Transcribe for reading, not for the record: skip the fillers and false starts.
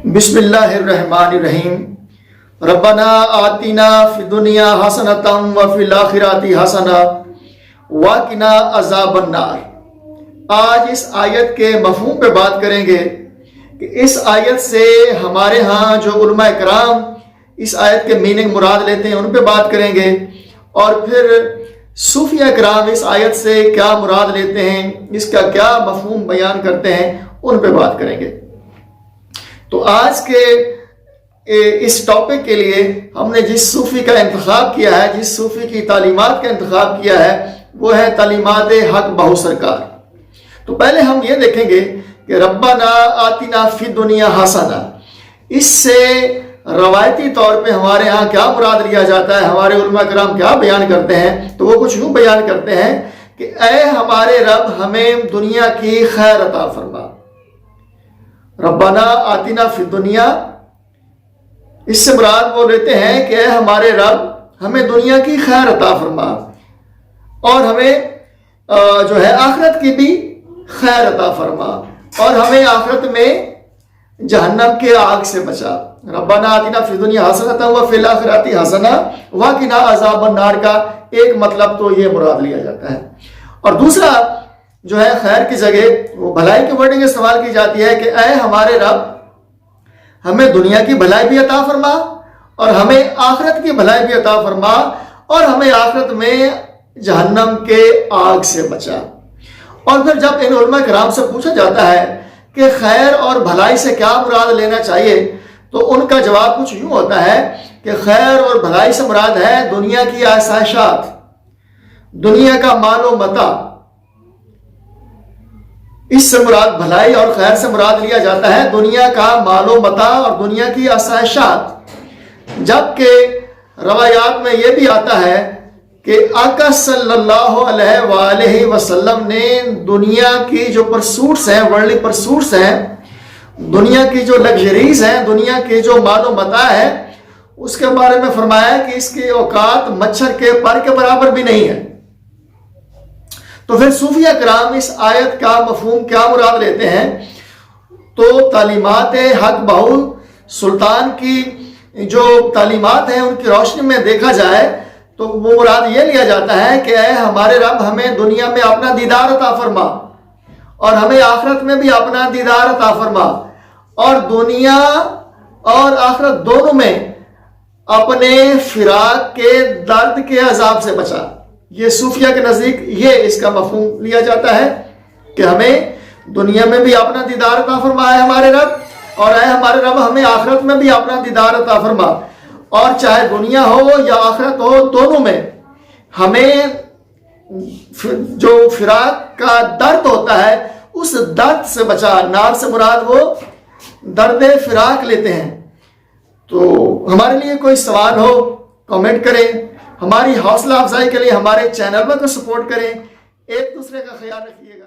بسم اللہ الرحمن الرحیم۔ ربنا آتنا فی الدنیا حسنۃ وفی الآخرۃ حسنۃ وقنا عذاب النار۔ آج اس آیت کے مفہوم پہ بات کریں گے کہ اس آیت سے ہمارے ہاں جو علماء کرام اس آیت کے میننگ مراد لیتے ہیں ان پہ بات کریں گے، اور پھر صوفیہ کرام اس آیت سے کیا مراد لیتے ہیں، اس کا کیا مفہوم بیان کرتے ہیں، ان پہ بات کریں گے۔ تو آج کے اس ٹاپک کے لیے ہم نے جس صوفی کا انتخاب کیا ہے، جس صوفی کی تعلیمات کا انتخاب کیا ہے، وہ ہے تعلیمات حق بہو سرکار۔ تو پہلے ہم یہ دیکھیں گے کہ ربنا آتنا فی الدنیا حسنہ، اس سے روایتی طور پہ ہمارے ہاں کیا مراد لیا جاتا ہے، ہمارے علماء کرام کیا بیان کرتے ہیں۔ تو وہ کچھ یوں بیان کرتے ہیں کہ اے ہمارے رب ہمیں دنیا کی خیر عطا فرما۔ ربنا آتنا فی الدنیا، اس سے مراد وہ لیتے ہیں کہ اے ہمارے رب ہمیں دنیا کی خیر عطا فرما، اور ہمیں جو ہے آخرت کی بھی خیر عطا فرما، اور ہمیں آخرت میں جہنم کے آگ سے بچا۔ ربنا آتنا فی الدنیا حسنۃ وفی الآخرۃ حسنۃ وقنا عذاب النار کا ایک مطلب تو یہ مراد لیا جاتا ہے، اور دوسرا جو ہے خیر کی جگہ وہ بھلائی کی ورڈنگ استعمال کی جاتی ہے کہ اے ہمارے رب ہمیں دنیا کی بھلائی بھی عطا فرما، اور ہمیں آخرت کی بھلائی بھی عطا فرما، اور ہمیں آخرت میں جہنم کے آگ سے بچا۔ اور پھر جب ان علماء کرام سے پوچھا جاتا ہے کہ خیر اور بھلائی سے کیا مراد لینا چاہیے، تو ان کا جواب کچھ یوں ہوتا ہے کہ خیر اور بھلائی سے مراد ہے دنیا کی آسائشات، دنیا کا مال و متاع، اس سے مراد بھلائی اور خیر سے مراد لیا جاتا ہے دنیا کا مال و متاع اور دنیا کی آسائشات۔ جبکہ روایات میں یہ بھی آتا ہے کہ آقا صلی اللہ علیہ وآلہ وسلم نے دنیا کی جو پرسوٹس ہیں، ورلڈلی پرسوٹس ہیں، دنیا کی جو لگژریز ہیں، دنیا کی جو مال و متاع ہے، اس کے بارے میں فرمایا کہ اس کی اوقات مچھر کے پر کے برابر بھی نہیں ہے۔ تو پھر صوفیہ کرام اس آیت کا مفہوم کیا مراد لیتے ہیں؟ تو تعلیمات حق بہو سلطان کی جو تعلیمات ہیں ان کی روشنی میں دیکھا جائے تو وہ مراد یہ لیا جاتا ہے کہ اے ہمارے رب ہمیں دنیا میں اپنا دیدار عطا فرما، اور ہمیں آخرت میں بھی اپنا دیدار عطا فرما، اور دنیا اور آخرت دونوں میں اپنے فراق کے درد کے عذاب سے بچا۔ یہ صوفیہ کے نزدیک یہ اس کا مفہوم لیا جاتا ہے کہ ہمیں دنیا میں بھی اپنا دیدار عطا فرما ہے ہمارے رب، اور اے ہمارے رب ہمیں آخرت میں بھی اپنا دیدار عطا فرما، اور چاہے دنیا ہو یا آخرت ہو دونوں میں ہمیں جو فراق کا درد ہوتا ہے اس درد سے بچا۔ نار سے مراد وہ درد فراق لیتے ہیں۔ تو ہمارے لیے کوئی سوال ہو کامنٹ کریں، ہماری حوصلہ افزائی کے لیے ہمارے چینل کو سپورٹ کریں، ایک دوسرے کا خیال رکھیے گا۔